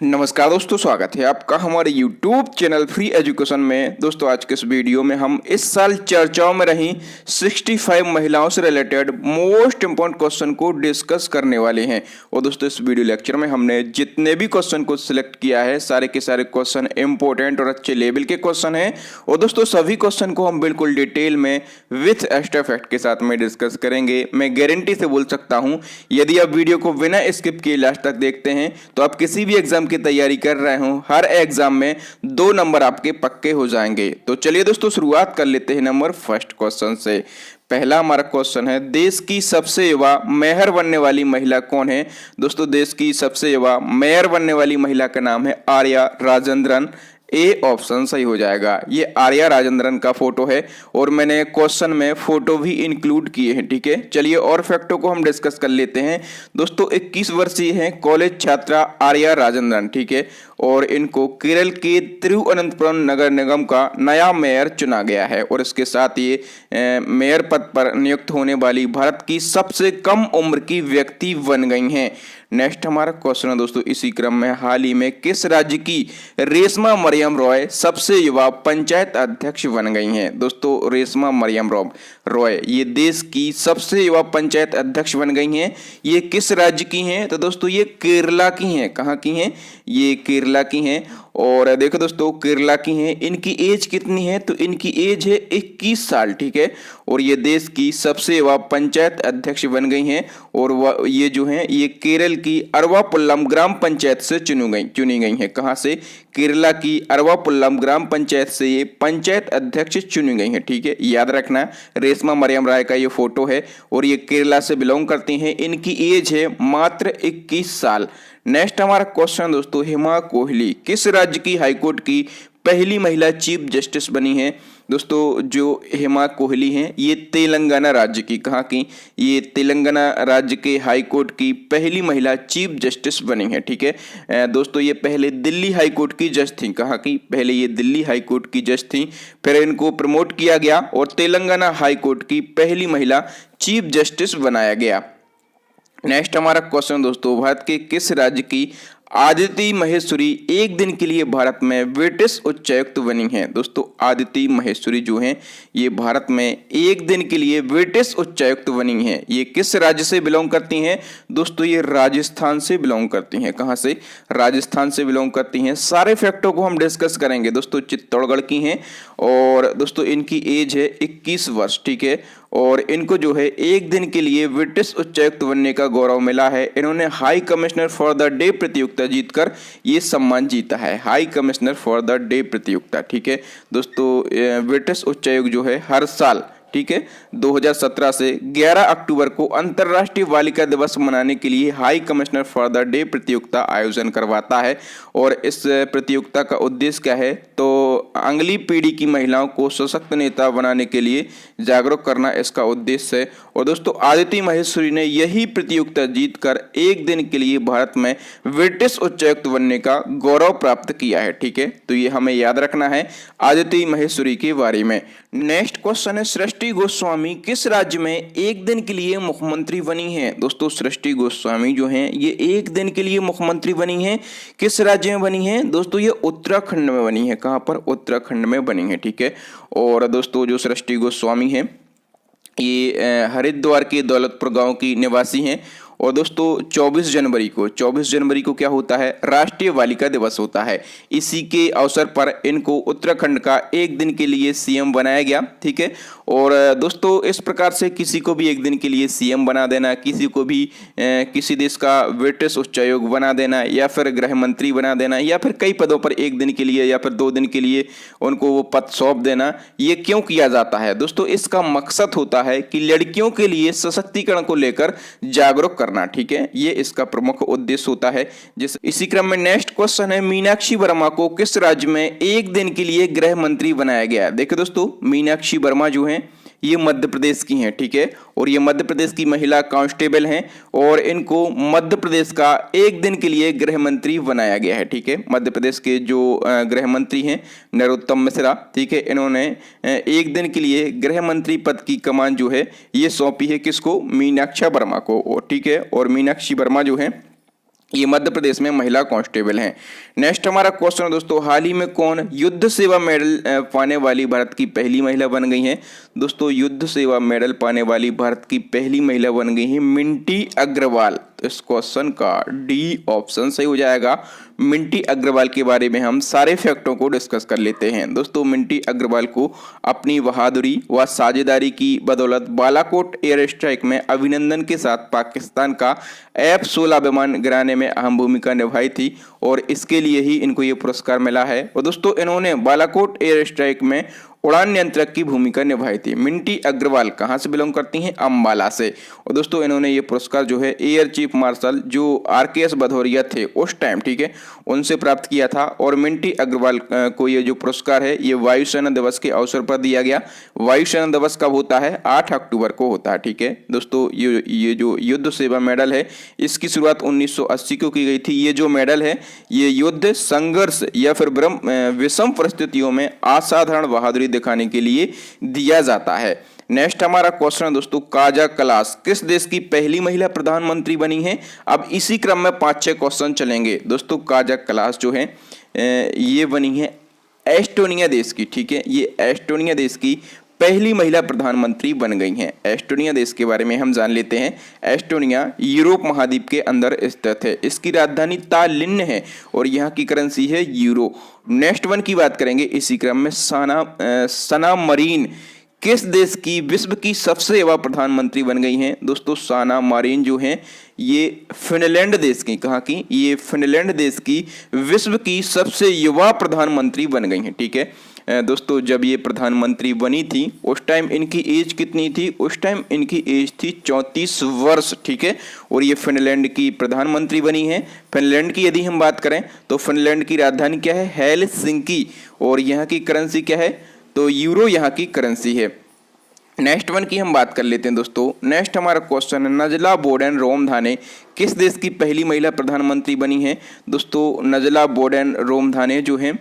नमस्कार दोस्तों, स्वागत है आपका हमारे YouTube चैनल फ्री एजुकेशन में। दोस्तों आज के इस वीडियो में हम इस साल चर्चाओं में रही 65 महिलाओं से रिलेटेड मोस्ट इंपॉर्टेंट क्वेश्चन को डिस्कस करने वाले हैं। और दोस्तों इस वीडियो लेक्चर में हमने जितने भी क्वेश्चन को सिलेक्ट किया है सारे के सारे क्वेश्चन इंपॉर्टेंट और अच्छे लेवल के क्वेश्चन हैं। और दोस्तों सभी क्वेश्चन को हम बिल्कुल डिटेल में विथ एक्स्ट्रा फैक्ट के साथ में डिस्कस करेंगे। मैं गारंटी से बोल सकता हूँ यदि आप वीडियो को बिना स्किप किए लास्ट तक देखते हैं तो आप किसी भी एग्जाम की तैयारी कर रहे हो हर एग्जाम में 2 नंबर आपके पक्के हो जाएंगे। तो चलिए दोस्तों शुरुआत कर लेते हैं नंबर फर्स्ट क्वेश्चन से। पहला हमारा क्वेश्चन है, देश की सबसे युवा मेयर बनने वाली महिला कौन है। दोस्तों देश की सबसे युवा मेयर बनने वाली महिला का नाम है आर्या राजेंद्रन। ए ऑप्शन सही हो जाएगा। ये आर्या राजेंद्रन का फोटो है और मैंने क्वेश्चन में फोटो भी इंक्लूड किए हैं। ठीक है, चलिए और फैक्टों को हम डिस्कस कर लेते हैं। दोस्तों 21 वर्षीय हैं कॉलेज छात्रा आर्या राजेंद्रन। ठीक है, और इनको केरल के तिरुवनंतपुरम नगर निगम का नया मेयर चुना गया है और इसके साथ ये मेयर पद पर नियुक्त होने वाली भारत की सबसे कम उम्र की व्यक्ति बन गई हैं। नेक्स्ट हमारा क्वेश्चन है दोस्तों इसी क्रम में, हाल ही में किस राज्य की रेशमा मरियम रॉय सबसे युवा पंचायत अध्यक्ष बन गई हैं। दोस्तों रेशमा मरियम रॉय ये देश की सबसे युवा पंचायत अध्यक्ष बन गई हैं। ये किस राज्य की हैं? तो दोस्तों ये केरला की हैं। कहाँ की हैं? ये केरला की हैं। और देखो दोस्तों केरला की हैं। इनकी एज कितनी है? तो इनकी एज है 21 साल। ठीक है, और ये देश की सबसे युवा पंचायत अध्यक्ष बन गई हैं और ये जो हैं ये केरल की अरवापुल्लम ग्राम पंचायत से चुनी गई हैं। कहाँ से? केरला की अरवापुल्लम ग्राम पंचायत से ये पंचायत अध्यक्ष चुनी गई हैं। ठीक है, याद रखना रेशमा मरियम राय का ये फोटो है और ये केरला से बिलोंग करती हैं। इनकी एज है मात्र 21 साल। नेक्स्ट हमारा क्वेश्चन दोस्तों, हेमा कोहली किस राज्य की हाईकोर्ट की पहली महिला चीफ जस्टिस बनी है। दोस्तों जो हेमा कोहली हैं ये तेलंगाना राज्य की, कहाँ की? ये तेलंगाना राज्य के हाई कोर्ट की पहली महिला चीफ जस्टिस बनी है। ठीक है दोस्तों, ये पहले दिल्ली हाई कोर्ट की जज थी। कहाँ की? पहले ये दिल्ली हाई कोर्ट की जज थी, फिर इनको प्रमोट किया गया और तेलंगाना हाई कोर्ट की पहली महिला चीफ जस्टिस बनाया गया। नेक्स्ट हमारा क्वेश्चन दोस्तों, भारत के किस राज्य की आदिति महेश्वरी एक दिन के लिए भारत में ब्रिटिश उच्चायुक्त बनी हैं। दोस्तों आदिति महेश्वरी जो हैं ये भारत में एक दिन के लिए ब्रिटिश उच्चायुक्त बनी हैं। ये किस राज्य से बिलोंग करती हैं? दोस्तों ये राजस्थान से बिलोंग करती हैं। कहाँ से? राजस्थान से बिलोंग करती हैं। सारे फैक्टों को हम डिस्कस करेंगे। दोस्तों चित्तौड़गढ़ की हैं और दोस्तों इनकी एज है 21 वर्ष। ठीक है, और इनको जो है एक दिन के लिए ब्रिटिश उच्चायुक्त बनने का गौरव मिला है। इन्होंने high commissioner for the day प्रतियोगिता जीतकर ये सम्मान जीता है। High commissioner for the day प्रतियोगिता। ठीक है दोस्तों, ब्रिटिश उच्चायुक्त जो है हर साल, ठीक है 2017 से 11 अक्टूबर को अंतर्राष्ट्रीय बालिका दिवस मनाने के लिए high commissioner for the day प्रतियोगिता आयोजन करवाता है। और इस प्रतियोगिता का उद्देश्य क्या है? तो अगली पीढ़ी की महिलाओं को सशक्त नेता बनाने के लिए जागरूक करना इसका उद्देश्य है। और दोस्तों आदिति महेश्वरी ने यही प्रतियोगिता जीतकर एक दिन के लिए भारत में ब्रिटिश उच्चायुक्त बनने का गौरव प्राप्त किया है। ठीक है, तो ये हमें याद रखना है आदिति महेश्वरी के बारे में। नेक्स्ट क्वेश्चन है, सृष्टि गोस्वामी किस राज्य में एक दिन के लिए मुख्यमंत्री बनी हैं। दोस्तों सृष्टि गोस्वामी जो हैं ये एक दिन के लिए मुख्यमंत्री बनी हैं। किस राज्य में बनी हैं? दोस्तों ये उत्तराखंड में बनी है। कहाँ पर? उत्तराखंड में बनी है। ठीक है, और दोस्तों जो सृष्टि गोस्वामी हैं ये हरिद्वार के दौलतपुर गांव की निवासी हैं। और दोस्तों 24 जनवरी को क्या होता है? राष्ट्रीय बालिका दिवस होता है। इसी के अवसर पर इनको उत्तराखंड का एक दिन के लिए सीएम बनाया गया। ठीक है, और दोस्तों इस प्रकार से किसी को भी एक दिन के लिए सीएम बना देना, किसी को भी किसी देश का ब्रिटिश उच्चायुक्त बना देना या फिर गृह मंत्री बना देना या फिर कई पदों पर एक दिन के लिए या फिर 2 दिन के लिए उनको वो पद सौंप देना, ये क्यों किया जाता है? दोस्तों इसका मकसद होता है कि लड़कियों के लिए सशक्तिकरण को लेकर जागरूक करना। ठीक है, ये इसका प्रमुख उद्देश्य होता है। इसी क्रम में नेक्स्ट क्वेश्चन है, मीनाक्षी वर्मा को किस राज्य में एक दिन के लिए गृह मंत्री बनाया गया? देखिए दोस्तों मीनाक्षी वर्मा जो हैं ये मध्य प्रदेश की हैं। ठीक है, और ये मध्य प्रदेश की महिला कांस्टेबल हैं और इनको मध्य प्रदेश का एक दिन के लिए गृह मंत्री बनाया गया है। ठीक है, मध्य प्रदेश के जो गृह मंत्री हैं नरोत्तम मिश्रा, ठीक है, इन्होंने एक दिन के लिए गृह मंत्री पद की कमान जो है ये सौंपी है किसको? मीनाक्षी वर्मा को। ठीक है, और मीनाक्षी वर्मा जो है ये मध्य प्रदेश में महिला कांस्टेबल हैं। नेक्स्ट हमारा क्वेश्चन है दोस्तों, हाल ही में कौन युद्ध सेवा मेडल पाने वाली भारत की पहली महिला बन गई हैं? दोस्तों युद्ध सेवा मेडल पाने वाली भारत की पहली महिला बन गई है मिंटी अग्रवाल। इस क्वेश्चन का डी ऑप्शन सही हो जाएगा। मिंटी अग्रवाल के बारे में हम सारे फैक्टों को डिस्कस कर लेते हैं। दोस्तों मिंटी अग्रवाल को अपनी बहादुरी व साझेदारी की बदौलत बालाकोट एयर स्ट्राइक में अभिनंदन के साथ पाकिस्तान का F-16 विमान गिराने में अहम भूमिका निभाई थी और इसके लिए ही इनको ये पुरस्कार मिला है। और दोस्तों इन्होंने बालाकोट एयर स्ट्राइक में उड़ान नियंत्रक की भूमिका निभाई थी। मिंटी अग्रवाल कहाँ से बिलोंग करती हैं? अंबाला से। और दोस्तों इन्होंने ये पुरस्कार जो है एयर चीफ मार्शल जो RKS भदौरिया थे उस टाइम, ठीक है, उनसे प्राप्त किया था। और मिंटी अग्रवाल को ये जो पुरस्कार है ये वायुसेना दिवस के अवसर पर दिया गया। वायुसेना दिवस कब होता है? 8 अक्टूबर को होता है, ठीक है दोस्तों। ये जो युद्ध सेवा मेडल है इसकी शुरुआत 1980 को की गई थी। ये जो मेडल है ये युद्ध, संघर्ष या फिर विषम परिस्थितियों में असाधारण बहादुरी दिखाने के लिए दिया जाता है। नेक्स्ट हमारा क्वेश्चन है दोस्तों, काजा कलास किस देश की पहली महिला प्रधानमंत्री बनी है? अब इसी क्रम में 5-6 क्वेश्चन चलेंगे दोस्तों। काजा कलास जो है ये बनी है एस्टोनिया देश की, ठीक है, ये एस्टोनिया देश की पहली महिला प्रधानमंत्री बन गई हैं। एस्टोनिया देश के बारे में हम जान लेते हैं। एस्टोनिया यूरोप महाद्वीप के अंदर स्थित है। इसकी राजधानी तालिन है और यहाँ की करेंसी है यूरो। नेक्स्ट वन की बात करेंगे इसी क्रम में, सना मरीन किस देश की विश्व की सबसे युवा प्रधानमंत्री बन गई हैं? दोस्तों साना मारिन जो हैं ये फिनलैंड देश की, कहाँ की? ये फिनलैंड देश की विश्व की सबसे युवा प्रधानमंत्री बन गई हैं, ठीक है दोस्तों। जब ये प्रधानमंत्री बनी थी उस टाइम इनकी एज कितनी थी? उस टाइम इनकी एज थी 34 वर्ष, ठीक है। और ये फिनलैंड की प्रधानमंत्री बनी है। फिनलैंड की यदि हम बात करें तो फिनलैंड की राजधानी क्या है? हेलसिंकी। और यहाँ की करेंसी क्या है? तो यूरो यहाँ की करेंसी है। नेक्स्ट वन की हम बात कर लेते हैं दोस्तों। नेक्स्ट हमारा क्वेश्चन है, नजला बोडेन रोमधाने किस देश की पहली महिला प्रधानमंत्री बनी है? दोस्तों नजला बोडेन रोमधाने जो है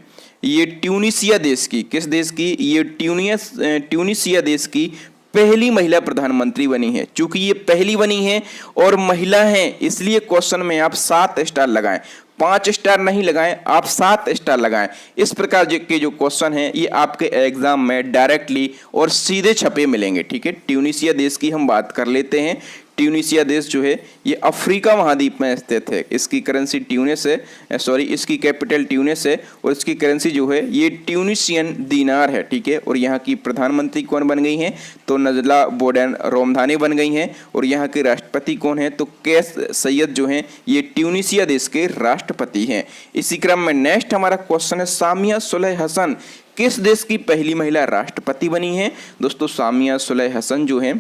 ये ट्यूनीशिया देश की, किस देश की? ये ट्यूनीशिया देश की पहली महिला प्रधानमंत्री बनी है। चूंकि ये पहली बनी है और महिला है इसलिए क्वेश्चन में आप 7 स्टार लगाएं, 5 स्टार नहीं लगाएं, आप 7 स्टार लगाएं। इस प्रकार के जो क्वेश्चन हैं ये आपके एग्जाम में डायरेक्टली और सीधे छपे मिलेंगे, ठीक है। ट्यूनीशिया देश की हम बात कर लेते हैं। ट्यूनीशिया देश जो है ये अफ्रीका महाद्वीप में स्थित है। इसकी करेंसी ट्यूनिस है, इसकी कैपिटल ट्यूनिस है और इसकी करेंसी जो है ये ट्यूनिशियन दीनार है, ठीक है। और यहाँ की प्रधानमंत्री कौन बन गई हैं? तो नजला बोडेन रोमधाने बन गई हैं। और यहाँ के राष्ट्रपति कौन है? तो कैस सैयद जो हैं ये ट्यूनीशिया देश के राष्ट्रपति हैं। इसी क्रम में नेक्स्ट हमारा क्वेश्चन है, सामिया सुलह हसन किस देश की पहली महिला राष्ट्रपति बनी है? दोस्तों सामिया सुलह हसन जो है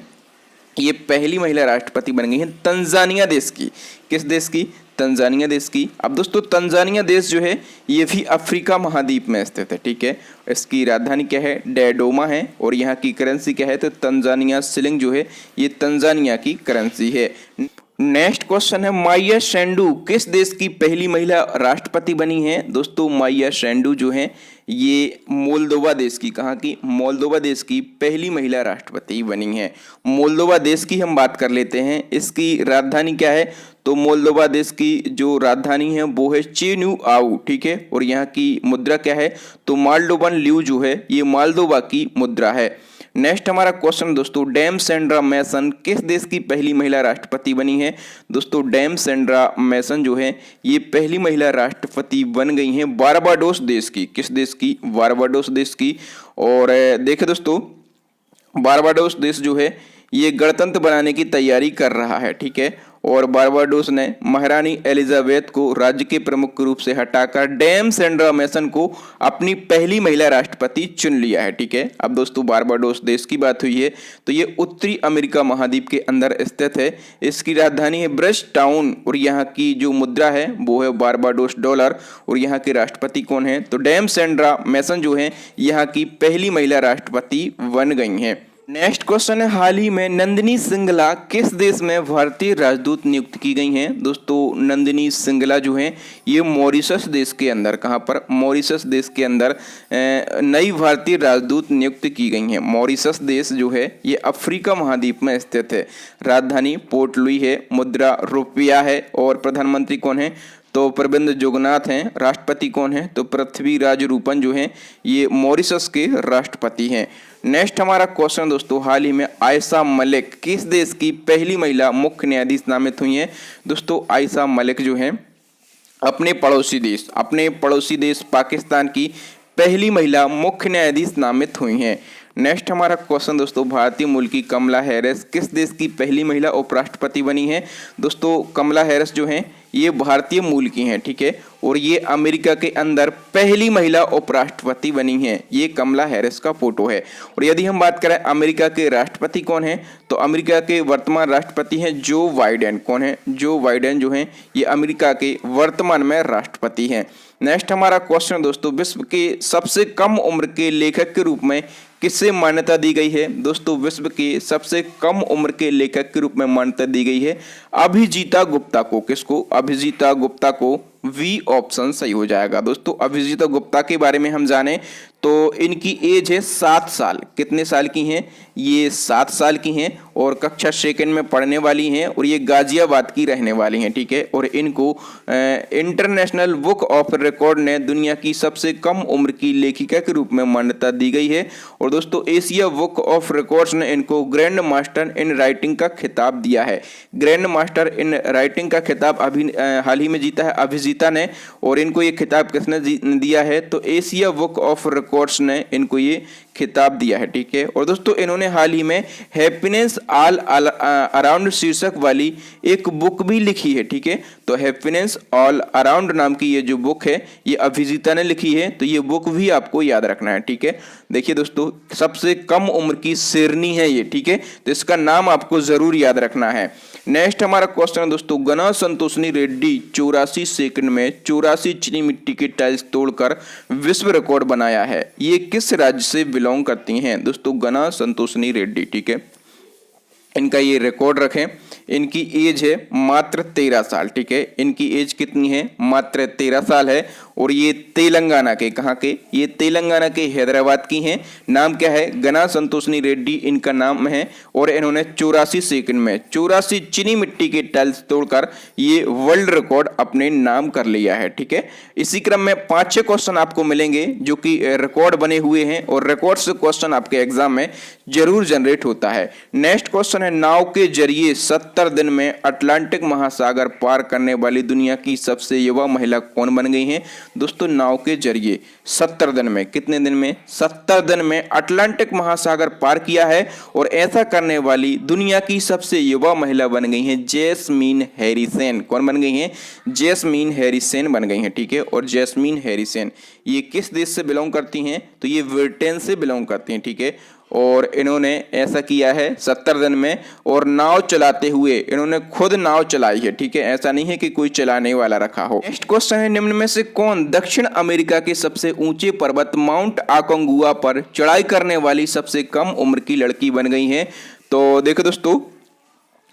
ये पहली महिला राष्ट्रपति बन गई है तंजानिया देश की। किस देश की? तंजानिया देश की। अब दोस्तों तंजानिया देश जो है ये भी अफ्रीका महाद्वीप में स्थित है, ठीक है। इसकी राजधानी क्या है? डोडोमा है। और यहाँ की करेंसी क्या है? तो तंजानिया शिलिंग जो है ये तंजानिया की करेंसी है। नेक्स्ट क्वेश्चन है, माइया सैंडू किस देश की पहली महिला राष्ट्रपति बनी है? दोस्तों माइया सैंडू जो है ये मोल्दोवा देश की, कहाँ की? मोल्दोवा देश की पहली महिला राष्ट्रपति बनी है। मोल्दोवा देश की हम बात कर लेते हैं। इसकी राजधानी क्या है? तो मोल्दोवा देश की जो राजधानी है वो है चिनुआउ, ठीक है। और यहाँ की मुद्रा क्या है? तो माल्डोवन ल्यू जो है ये मालदोवा की मुद्रा है। नेक्स्ट हमारा क्वेश्चन दोस्तों, डैम सेंड्रा मैसन किस देश की पहली महिला राष्ट्रपति बनी है? दोस्तों डैम सेंड्रा मैसन जो है ये पहली महिला राष्ट्रपति बन गई हैं बारबाडोस देश की। किस देश की? बारबाडोस देश की। और देखिए दोस्तों बारबाडोस देश जो है ये गणतंत्र बनाने की तैयारी कर रहा है, ठीक है। और बारबाडोस ने महारानी एलिजाबेथ को राज्य के प्रमुख रूप से हटाकर डैम सेंड्रा मैसन को अपनी पहली महिला राष्ट्रपति चुन लिया है, ठीक है। अब दोस्तों बारबाडोस देश की बात हुई है तो ये उत्तरी अमेरिका महाद्वीप के अंदर स्थित है। इसकी राजधानी है ब्रश टाउन और यहाँ की जो मुद्रा है वो है बारबाडोस डॉलर। और यहाँ के राष्ट्रपति कौन है? तो डैम सेंड्रा मैसन जो है यहाँ की पहली महिला राष्ट्रपति बन गई हैं। नेक्स्ट क्वेश्चन है, हाल ही में नंदिनी सिंगला किस देश में भारतीय राजदूत नियुक्त की गई हैं? दोस्तों नंदिनी सिंगला जो हैं ये मॉरिशस देश के अंदर, कहां पर, मॉरिशस देश के अंदर नई भारतीय राजदूत नियुक्त की गई हैं। मॉरिशस देश जो है ये अफ्रीका महाद्वीप में स्थित है। राजधानी पोर्ट लुई है, मुद्रा रुपया है और प्रधानमंत्री कौन है? तो प्रविंद जुगनाथ हैं। राष्ट्रपति कौन है? तो पृथ्वीराज रूपन जो हैं ये मॉरिशस के राष्ट्रपति हैं। नेक्स्ट हमारा क्वेश्चन दोस्तों, हाल ही में आयशा मलिक किस देश की पहली महिला मुख्य न्यायाधीश नामित हुई हैं? दोस्तों आयशा मलिक जो हैं अपने पड़ोसी देश पाकिस्तान की पहली महिला मुख्य न्यायाधीश नामित हुई हैं। नेक्स्ट हमारा क्वेश्चन दोस्तों, भारतीय मूल की कमला हैरिस किस देश की पहली महिला उपराष्ट्रपति बनी है? दोस्तों कमला हैरिस जो हैं ये भारतीय मूल की हैं, ठीक है, और ये अमेरिका के अंदर पहली महिला उपराष्ट्रपति बनी हैं। ये कमला हैरिस का फोटो है। और यदि हम बात करें अमेरिका के राष्ट्रपति कौन है, तो अमेरिका के वर्तमान राष्ट्रपति हैं जो बाइडेन। कौन है? जो बाइडेन जो हैं ये अमेरिका के वर्तमान में राष्ट्रपति हैं। नेक्स्ट हमारा क्वेश्चन दोस्तों, विश्व के सबसे कम उम्र के लेखक के रूप में किसे मान्यता दी गई है? दोस्तों विश्व के सबसे कम उम्र के लेखक के रूप में मान्यता दी गई है अभिजीता गुप्ता को। किसको? अभिजीता गुप्ता को। वी ऑप्शन सही हो जाएगा। दोस्तों अभिजीता गुप्ता के बारे में हम जाने तो इनकी एज है 7 साल। कितने साल की हैं? ये 7 साल की हैं और कक्षा सेकंड में पढ़ने वाली हैं और ये गाजियाबाद की रहने वाली हैं, ठीक है। और इनको इंटरनेशनल बुक ऑफ रिकॉर्ड ने दुनिया की सबसे कम उम्र की लेखिका के रूप में मान्यता दी गई है। और दोस्तों एशिया बुक ऑफ रिकॉर्ड्स ने इनको ग्रैंड मास्टर इन राइटिंग का खिताब दिया है। ग्रैंड मास्टर इन राइटिंग का खिताब अभी हाल ही में जीता है अभिजीता ने। और इनको ये खिताब किसने दिया है? तो एशिया बुक ऑफ रिकॉर्ड्स ने इनको ये खिताब दिया है, ठीक है। और दोस्तों इन्होंने हाल ही में हैप्पीनेस ऑल अराउंड शीर्षक वाली एक बुक भी लिखी है, ठीक है। तो हैप्पीनेस ऑल अराउंड नाम की ये जो बुक है ये अभिजीता ने लिखी है। तो ये बुक भी आपको याद रखना है, ठीक है। देखिए दोस्तों सबसे कम उम्र की शेरनी है ये, ठीक है, तो इसका नाम आपको जरूर याद रखना है। नेक्स्ट हमारा क्वेश्चन है दोस्तों, गना संतोषनी रेड्डी 84 सेकंड में 84 चीनी मिट्टी के टाइल्स तोड़कर विश्व रिकॉर्ड बनाया है। ये किस राज्य से बिलोंग करती हैं? दोस्तों गना संतोषनी रेड्डी, ठीक है, इनका ये रिकॉर्ड रखें। इनकी एज है मात्र 13 साल, ठीक है। इनकी एज कितनी है? मात्र 13 साल है। और ये तेलंगाना के, कहाँ के? ये तेलंगाना के हैदराबाद की हैं। नाम क्या है? गना संतोषनी रेड्डी इनका नाम है। और इन्होंने 84 सेकंड में 84 चीनी मिट्टी के टाइल्स तोड़कर ये वर्ल्ड रिकॉर्ड अपने नाम कर लिया है, ठीक है। इसी क्रम में 5-6 क्वेश्चन आपको मिलेंगे जो कि रिकॉर्ड बने हुए हैं और रिकॉर्ड से क्वेश्चन आपके एग्जाम में जरूर जनरेट होता है। नेक्स्ट क्वेश्चन है, नाव के जरिए 70 दिन में अटलांटिक महासागर पार करने वाली दुनिया की सबसे युवा महिला कौन बन गई हैं? दोस्तों नाव के जरिए 70 दिन में, कितने दिन में? 70 दिन में अटलांटिक महासागर पार किया है। और ऐसा करने वाली दुनिया की सबसे युवा महिला बन गई हैं जैस्मीन हैरिसन। कौन बन गई हैं? जैस्मीन हैरिसन बन गई हैं, ठीक है। और जैस्मीन हैरिसन ये किस देश से बिलोंग करती हैं? तो ये ब्रिटेन से बिलोंग करती हैं, ठीक है। और इन्होंने ऐसा किया है 70 दिन में। और नाव चलाते हुए इन्होंने खुद नाव चलाई है, ठीक है, ऐसा नहीं है कि कोई चलाने वाला रखा हो। नेक्स्ट क्वेश्चन है, निम्न में से कौन दक्षिण अमेरिका के सबसे ऊंचे पर्वत माउंट आकोंगुआ पर चढ़ाई करने वाली सबसे कम उम्र की लड़की बन गई है? तो देखो दोस्तों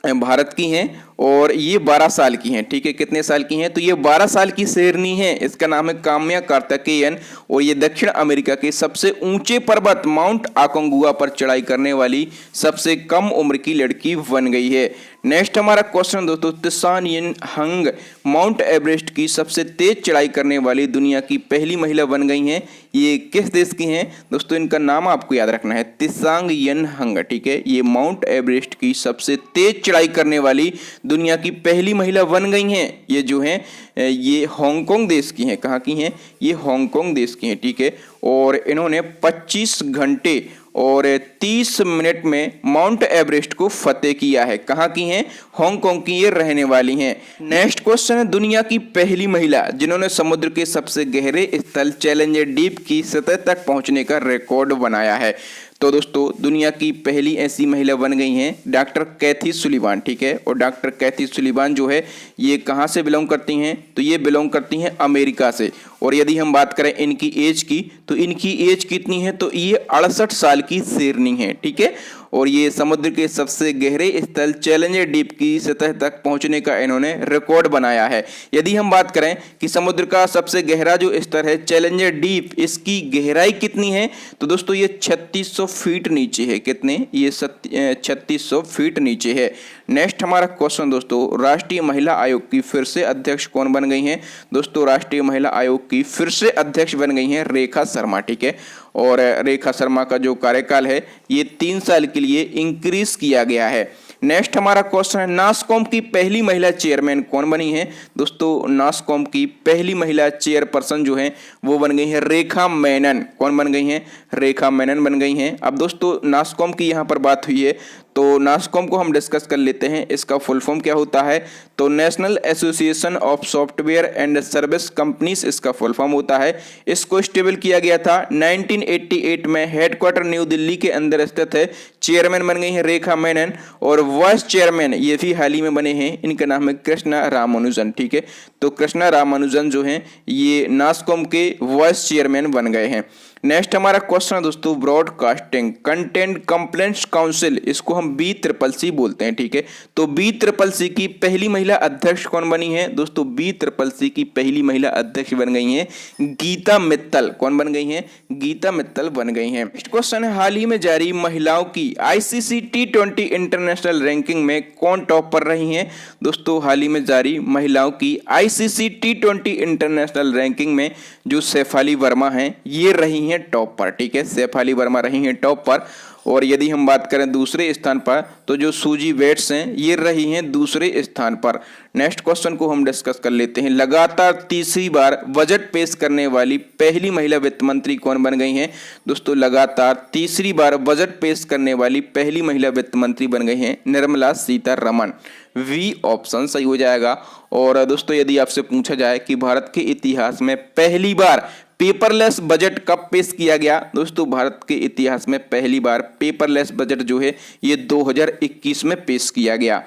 भारत की हैं और ये 12 साल की हैं, ठीक है। कितने साल की हैं? तो ये 12 साल की शेरनी है। इसका नाम है काम्या कार्तिकेयन और ये दक्षिण अमेरिका के सबसे ऊंचे पर्वत माउंट आकोंगुआ पर चढ़ाई करने वाली सबसे कम उम्र की लड़की बन गई है। नेक्स्ट हमारा क्वेश्चन दोस्तों, त्सान यिन हंग माउंट एवरेस्ट की सबसे तेज चढ़ाई करने वाली दुनिया की पहली महिला बन गई हैं। ये किस देश की हैं? दोस्तों इनका नाम आपको याद रखना है, त्सांग यिन हंग, ठीक है। ये माउंट एवरेस्ट की सबसे तेज चढ़ाई करने वाली दुनिया की पहली महिला बन गई हैं। ये जो हैं ये हांगकांग देश की हैं। कहाँ की हैं? ये हांगकांग देश की हैं, ठीक है। और इन्होंने 25 घंटे और 30 मिनट में माउंट एवरेस्ट को फतेह किया है। कहाँ की हैं? हांगकांग की ये रहने वाली हैं। नेक्स्ट क्वेश्चन है, दुनिया की पहली महिला जिन्होंने समुद्र के सबसे गहरे स्थल चैलेंजर डीप की सतह तक पहुंचने का रिकॉर्ड बनाया है। तो दोस्तों दुनिया की पहली ऐसी महिला बन गई हैं डॉक्टर कैथी सुलिवान, ठीक है। और डॉक्टर कैथी सुलिवान जो है ये कहाँ से बिलोंग करती हैं? तो ये बिलोंग करती हैं अमेरिका से। और यदि हम बात करें इनकी एज की तो इनकी एज कितनी है? तो ये 68 साल की शेरनी है, ठीक है। और ये समुद्र के सबसे गहरे स्थल चैलेंजर डीप की सतह तक पहुंचने का इन्होंने रिकॉर्ड बनाया है। यदि हम बात करें कि समुद्र का सबसे गहरा जो स्तर है चैलेंजर डीप, इसकी गहराई कितनी है, तो दोस्तों ये 3600 फीट नीचे है। कितने? ये 3600 फीट नीचे है। नेक्स्ट हमारा क्वेश्चन दोस्तों, राष्ट्रीय महिला आयोग की फिर से अध्यक्ष कौन बन गई हैं? दोस्तों राष्ट्रीय महिला आयोग की फिर से अध्यक्ष बन गई हैं रेखा शर्मा, ठीक है। और रेखा शर्मा का जो कार्यकाल है ये 3 साल के लिए इंक्रीज किया गया है। नेक्स्ट हमारा क्वेश्चन है, नासकॉम की पहली महिला चेयरमैन कौन बनी है? दोस्तों नासकॉम की पहली महिला चेयरपर्सन जो है वो बन गई है रेखा मेनन। कौन बन गई हैं? रेखा मेनन बन गई हैं। अब दोस्तों नासकॉम की यहाँ पर बात हुई है तो नासकॉम को हम डिस्कस कर लेते हैं। इसका फुल फॉर्म क्या होता है? तो national association of software and service companies इसका फुल फॉर्म होता है। इसको स्टेबल किया गया था 1988 में। हेडक्वार्टर न्यू दिल्ली के अंदर स्थित है। चेयरमैन बन गई है रेखा मेनन और वाइस चेयरमैन ये भी हाल ही में बने हैं। इनका नाम है कृष्णा रामानुजन, ठीक है। तो कृष्णा रामानुजन जो है ये नासकॉम के वाइस चेयरमैन बन गए हैं। नेक्स्ट हमारा क्वेश्चन है दोस्तों, ब्रॉडकास्टिंग कंटेंट कंप्लेंट्स काउंसिल, इसको हम BCCC बोलते हैं, ठीक है। तो BCCC की पहली महिला अध्यक्ष कौन बनी है? दोस्तों BCCC की पहली महिला अध्यक्ष बन गई हैं गीता मित्तल। कौन बन गई हैं? गीता मित्तल बन गई हैं। नेक्स्ट क्वेश्चन है, हाल ही में जारी महिलाओं की ICC T20 इंटरनेशनल रैंकिंग में कौन टॉप पर रही हैं? दोस्तों हाल ही में जारी महिलाओं की ICC T20 इंटरनेशनल रैंकिंग में जो शेफाली वर्मा हैं ये रही हैं टॉप पर, ठीक है। शेफाली वर्मा रही हैं टॉप पर। और यदि हम बात करें दूसरे स्थान पर तो जो सूजी वेट्स हैं ये रही हैं दूसरे स्थान पर। नेक्स्ट क्वेश्चन को हम डिस्कस कर लेते हैं, लगातार तीसरी बार बजट पेश करने वाली पहली महिला वित्त मंत्री कौन बन गई हैं? दोस्तों लगातार तीसरी बार बजट पेश करने वाली पहली महिला वित्त मंत्री बन गई हैं निर्मला सीतारमण। वी ऑप्शन सही हो जाएगा। और दोस्तों यदि आपसे पूछा जाए कि भारत के इतिहास में पहली बार पेपरलेस बजट कब पेश किया गया? दोस्तों भारत के इतिहास में पहली बार पेपरलेस बजट जो है ये 2021 में पेश किया गया।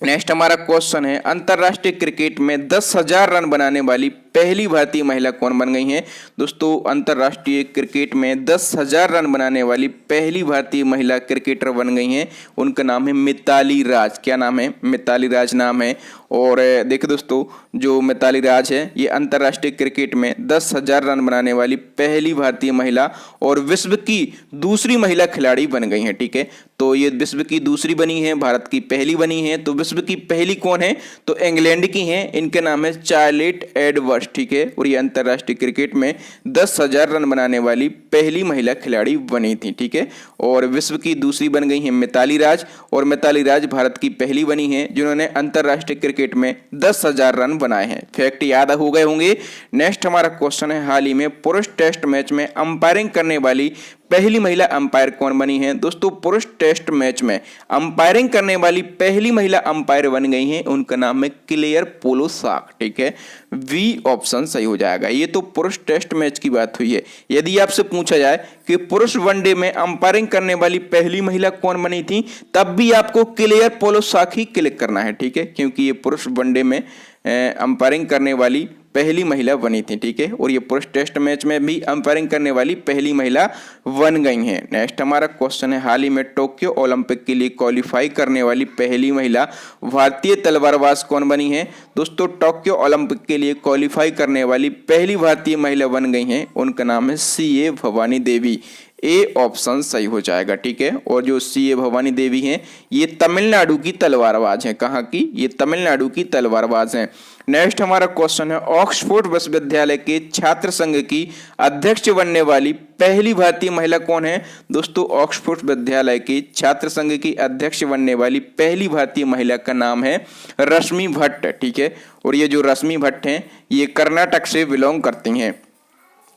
नेक्स्ट हमारा क्वेश्चन है, अंतरराष्ट्रीय क्रिकेट में 10,000 रन बनाने वाली पहली भारतीय महिला कौन बन गई हैं? दोस्तों अंतरराष्ट्रीय क्रिकेट में 10,000 रन बनाने वाली पहली भारतीय महिला क्रिकेटर बन गई हैं। उनका नाम है मिताली राज। क्या नाम है? मिताली राज नाम है। और देखिए दोस्तों जो मिताली राज है ये अंतरराष्ट्रीय क्रिकेट में 10,000 रन बनाने वाली पहली भारतीय महिला और विश्व की दूसरी महिला खिलाड़ी बन गई हैं, ठीक है। तो ये विश्व की दूसरी बनी है, भारत की पहली बनी है। तो विश्व की पहली कौन है? तो इंग्लैंड की हैं, इनके नाम है चार्लेट एडवर्ड्स, ठीक है। और ये अंतरराष्ट्रीय क्रिकेट में 10,000 रन बनाने वाली पहली महिला खिलाड़ी बनी थी, ठीक है। और विश्व की दूसरी बन गई है मिताली राज, और मिताली राज भारत की पहली बनी है जिन्होंने अंतरराष्ट्रीय क्रिकेट में 10,000 रन बनाए हैं। फैक्ट याद हो गए होंगे। नेक्स्ट हमारा क्वेश्चन है, हाल ही में पुरुष टेस्ट मैच में अंपायरिंग करने वाली पहली महिला अंपायर कौन बनी है? दोस्तों पुरुष टेस्ट मैच में अंपायरिंग करने वाली पहली महिला अंपायर बन गई हैं, उनका नाम है क्लेयर पोलोसाक, ठीक है। वी ऑप्शन सही हो जाएगा। ये तो पुरुष टेस्ट मैच की बात हुई है। यदि आपसे पूछा जाए कि पुरुष वनडे में अंपायरिंग करने वाली पहली महिला कौन बनी थी, तब भी आपको क्लेयर पोलोसाक ही क्लिक करना है, ठीक है, क्योंकि ये पुरुष वनडे में अंपायरिंग करने वाली पहली महिला बनी थी, ठीक है। और ये पुरुष टेस्ट मैच में भी अंपायरिंग करने वाली पहली महिला बन गई हैं। नेक्स्ट हमारा क्वेश्चन है, हाल ही में टोक्यो ओलंपिक के लिए क्वालिफाई करने वाली पहली महिला भारतीय तलवारबाज कौन बनी है? दोस्तों टोक्यो ओलंपिक के लिए क्वालिफाई करने वाली पहली भारतीय महिला बन गई हैं, उनका नाम है CA Bhavani Devi. A option सही हो जाएगा, ठीक है। और जो CA भवानी देवी हैं ये तमिलनाडु की तलवारबाज हैं। कहाँ की? ये तमिलनाडु की तलवारबाज हैं। नेक्स्ट हमारा क्वेश्चन है, ऑक्सफोर्ड विश्वविद्यालय के छात्र संघ की अध्यक्ष बनने वाली पहली भारतीय महिला कौन है? दोस्तों ऑक्सफोर्ड विश्वविद्यालय के छात्र संघ की अध्यक्ष बनने वाली पहली भारतीय महिला का नाम है रश्मि भट्ट, ठीक है। और ये जो रश्मि भट्ट हैं ये कर्नाटक से बिलोंग करती हैं।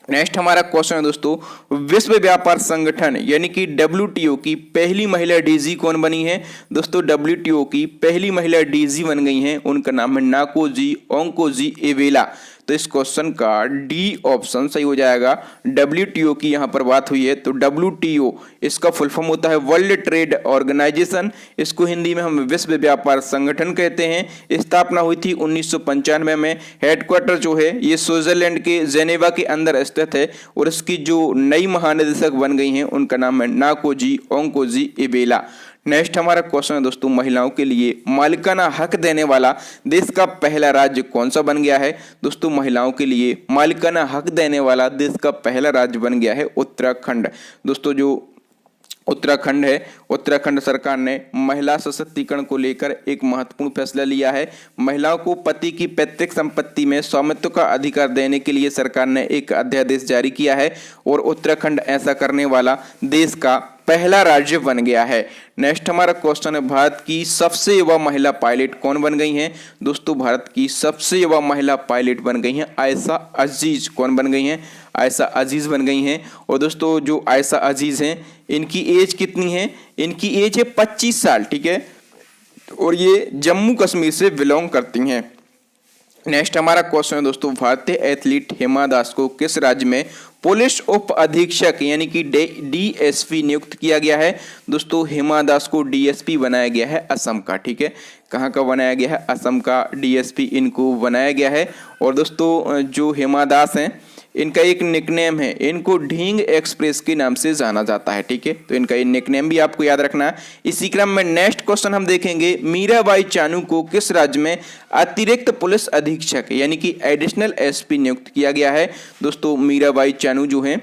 नेक्स्ट हमारा क्वेश्चन है दोस्तों, विश्व व्यापार संगठन यानी कि WTO की पहली महिला DG कौन बनी है? दोस्तों WTO की पहली महिला DG बन गई हैं, उनका नाम है नाकोजी ओंकोजी एवेला। तो इस क्वेश्चन का डी ऑप्शन सही हो जाएगा। WTO की यहाँ पर बात हुई है तो WTO इसका फुल फॉर्म होता है वर्ल्ड ट्रेड ऑर्गेनाइजेशन। इसको हिंदी में हम विश्व व्यापार संगठन कहते हैं। स्थापना हुई थी 1995 में। हेडक्वार्टर जो है ये स्विट्जरलैंड के जेनेवा के अंदर स्थित है और इसकी जो नई महानिदेशक बन गई हैं उनका नाम है नाकोजी ओंकोजी इबेला। नेक्स्ट हमारा क्वेश्चन है दोस्तों, महिलाओं के लिए मालिकाना हक देने वाला देश का पहला राज्य कौन सा बन गया है? दोस्तों महिलाओं के लिए मालिकाना हक देने वाला देश का पहला राज्य बन गया है उत्तराखंड। दोस्तों जो उत्तराखंड है, उत्तराखंड सरकार ने महिला सशक्तिकरण को लेकर एक महत्वपूर्ण फैसला लिया है। महिलाओं को पति की पैतृक संपत्ति में स्वामित्व का अधिकार देने के लिए सरकार ने एक अध्यादेश जारी किया है और उत्तराखंड ऐसा करने वाला देश का पहला राज्य बन गया है। नेक्स्ट हमारा क्वेश्चन है, भारत की सबसे युवा महिला पायलट कौन बन गई हैं? दोस्तों भारत की सबसे युवा महिला पायलट बन गई हैं आयशा अजीज। कौन बन गई हैं? आयशा अजीज बन गई हैं। और दोस्तों जो आयशा अजीज हैं इनकी एज कितनी है? इनकी एज है 25 साल, ठीक है, और ये जम्मू कश्मीर से बिलोंग करती हैं। नेक्स्ट हमारा क्वेश्चन है दोस्तों, भारतीय एथलीट हिमा दास को किस राज्य में पुलिस उप अधीक्षक यानी कि DSP नियुक्त किया गया है? दोस्तों हिमा दास को DSP बनाया गया है असम का, ठीक है। कहाँ का बनाया गया है? असम का DSP इनको बनाया गया है। और दोस्तों जो हिमा दास हैं इनका एक निकनेम है, इनको ढींग एक्सप्रेस के नाम से जाना जाता है, ठीक है। तो इनका ये निकनेम भी आपको याद रखना है। इसी क्रम में नेक्स्ट क्वेश्चन हम देखेंगे, मीराबाई चानू को किस राज्य में अतिरिक्त पुलिस अधीक्षक यानी कि एडिशनल SP नियुक्त किया गया है? दोस्तों मीराबाई चानू जो है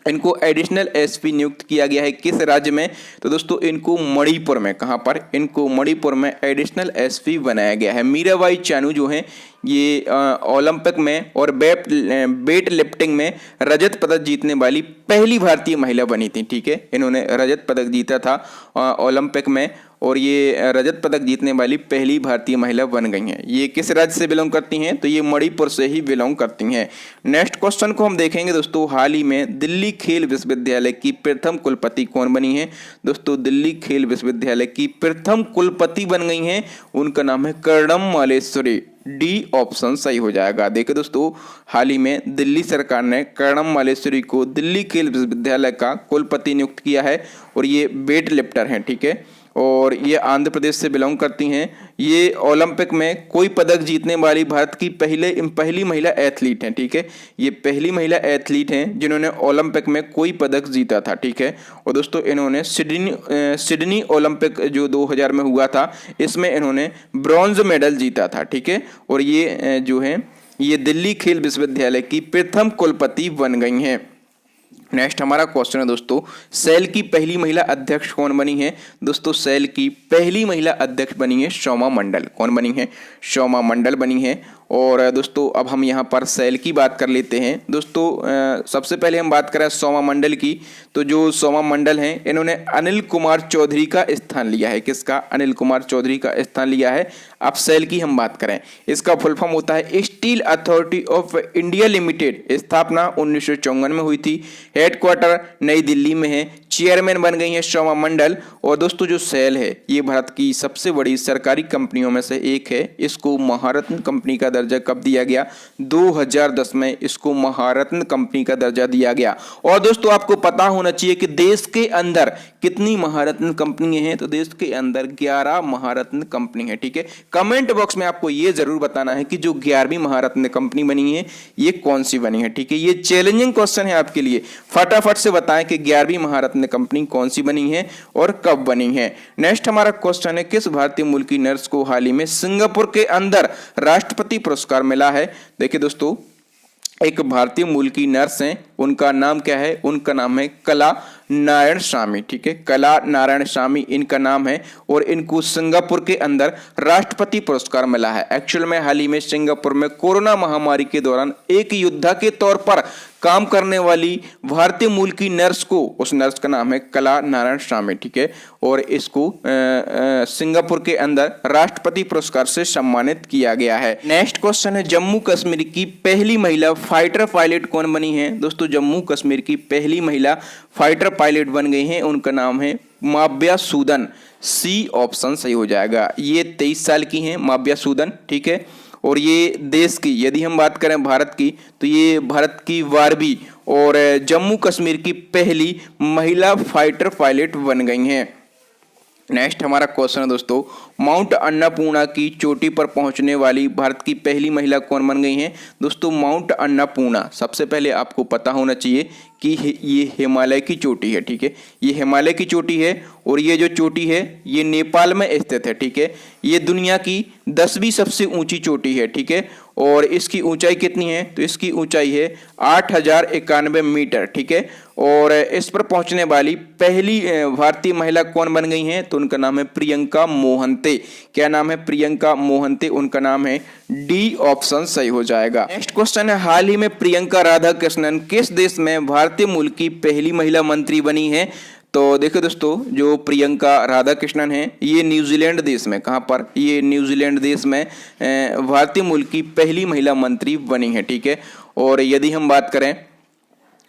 इनको एडिशनल SP नियुक्त किया गया है किस राज्य में? तो दोस्तों इनको मणिपुर में। कहाँ पर? इनको मणिपुर में एडिशनल SP बनाया गया है। मीराबाई चानू जो हैं ये ओलंपिक में और वेट लिफ्टिंग में रजत पदक जीतने वाली पहली भारतीय महिला बनी थी, ठीक है। इन्होंने रजत पदक जीता था ओलंपिक में और ये रजत पदक जीतने वाली पहली भारतीय महिला बन गई हैं। ये किस राज्य से बिलोंग करती हैं? तो ये मणिपुर से ही बिलोंग करती हैं। नेक्स्ट क्वेश्चन को हम देखेंगे दोस्तों, हाल ही में दिल्ली खेल विश्वविद्यालय की प्रथम कुलपति कौन बनी है? दोस्तों दिल्ली खेल विश्वविद्यालय की प्रथम कुलपति बन गई हैं, उनका नाम है कर्णम मालेश्वरी। डी ऑप्शन सही हो जाएगा। देखिए दोस्तों हाल ही में दिल्ली सरकार ने कर्णम मालेश्वरी को दिल्ली खेल विश्वविद्यालय का कुलपति नियुक्त किया है और ये वेट लिफ्टर हैं, ठीक है, और ये आंध्र प्रदेश से बिलोंग करती हैं। ये ओलंपिक में कोई पदक जीतने वाली भारत की पहली महिला एथलीट हैं, ठीक है। ये पहली महिला एथलीट हैं जिन्होंने ओलंपिक में कोई पदक जीता था, ठीक है। और दोस्तों इन्होंने सिडनी ओलंपिक जो 2000 में हुआ था इसमें इन्होंने ब्रॉन्ज मेडल जीता था, ठीक है। और ये जो है ये दिल्ली खेल विश्वविद्यालय की प्रथम कुलपति बन गई हैं। नेक्स्ट हमारा क्वेश्चन है दोस्तों, सेल की पहली महिला अध्यक्ष कौन बनी है? दोस्तों सेल की पहली महिला अध्यक्ष बनी है शोमा मंडल। कौन बनी है? शोमा मंडल बनी है। और दोस्तों अब हम यहाँ पर सेल की बात कर लेते हैं। दोस्तों सबसे पहले हम बात करें सोमा मंडल की, तो जो सोमा मंडल हैं इन्होंने अनिल कुमार चौधरी का स्थान लिया है। किसका? अनिल कुमार चौधरी का स्थान लिया है। अब सेल की हम बात करें, इसका फुल फॉर्म होता है steel authority of India limited. स्थापना 1954 में हुई थी। हेडक्वार्टर नई दिल्ली में है। चेयरमैन बन गई है शोमा मंडल। और दोस्तों जो सेल है ये भारत की सबसे बड़ी सरकारी कंपनियों में से एक है। इसको महारत्न कंपनी का दर्जा कब दिया गया? 2010 में इसको महारत्न कंपनी का दर्जा दिया गया। और दोस्तों आपको पता होना चाहिए कि देश के अंदर कितनी महारत्न कंपनी हैं, तो देश के अंदर 11 महारत्न कंपनी है, ठीक है। कमेंट बॉक्स में आपको ये जरूर बताना है कि जो 11वीं महारत्न कंपनी बनी है ये कौन सी बनी है, ठीक है। ये चैलेंजिंग क्वेश्चन है आपके लिए, फटाफट से बताएं कि 11वीं महारत्न कंपनी कौन सी बनी है और कब बनी है। नेक्स्ट हमारा क्वेश्चन है, किस भारतीय मूल की नर्स को हाल ही में सिंगापुर के अंदर राष्ट्रपति पुरस्कार मिला है? देखिए दोस्तों एक भारतीय मूल की नर्स हैं, उनका नाम क्या है? उनका नाम है कला नारायण स्वामी, ठीक है। कला नारायण स्वामी इनका नाम है और इनको सिंगापुर के अंदर राष्ट्रपति पुरस्कार मिला है। एक्चुअल में हाल ही में सिंगापुर में कोरोना महामारी के दौरान एक योद्धा के तौर पर काम करने वाली भारतीय मूल की नर्स को, उस नर्स का नाम है कला नारायण स्वामी, ठीक है। और इसको सिंगापुर के अंदर राष्ट्रपति पुरस्कार से सम्मानित किया गया है। नेक्स्ट क्वेश्चन है, जम्मू कश्मीर की पहली महिला फाइटर पायलट कौन बनी है? दोस्तों जम्मू कश्मीर की पहली महिला फाइटर पायलट बन गई हैं, उनका नाम है माव्या सूदन। सी ऑप्शन सही हो जाएगा। ये 23 साल की हैं माव्या सूदन, ठीक है। और ये देश की यदि हम बात करें भारत की, तो ये भारत की 12वीं और जम्मू कश्मीर की पहली महिला फाइटर पायलट बन गई हैं। नेक्स्ट हमारा क्वेश्चन है दोस्तों, माउंट अन्नपूर्णा की चोटी पर पहुंचने वाली भारत की पहली महिला कौन बन गई हैं? दोस्तों माउंट अन्नपूर्णा, सबसे पहले आपको पता होना चाहिए कि ये हिमालय की चोटी है, ठीक है। ये हिमालय की चोटी है और ये जो चोटी है ये नेपाल में स्थित है, ठीक है। ये दुनिया की 10वीं सबसे ऊंची चोटी है, ठीक है। और इसकी ऊंचाई कितनी है? तो इसकी ऊंचाई है 8091 मीटर, ठीक है। और इस पर पहुंचने वाली पहली भारतीय महिला कौन बन गई हैं? तो उनका नाम है प्रियंका मोहंते। क्या नाम है? प्रियंका मोहंते उनका नाम है। डी ऑप्शन सही हो जाएगा। नेक्स्ट क्वेश्चन है, हाल ही में प्रियंका राधाकृष्णन किस देश में भारतीय मूल की पहली महिला मंत्री बनी है? तो देखो दोस्तों, जो प्रियंका राधाकृष्णन है ये न्यूजीलैंड देश में, कहाँ पर? ये न्यूजीलैंड देश में भारतीय मूल की पहली महिला मंत्री बनी है, ठीक है। और यदि हम बात करें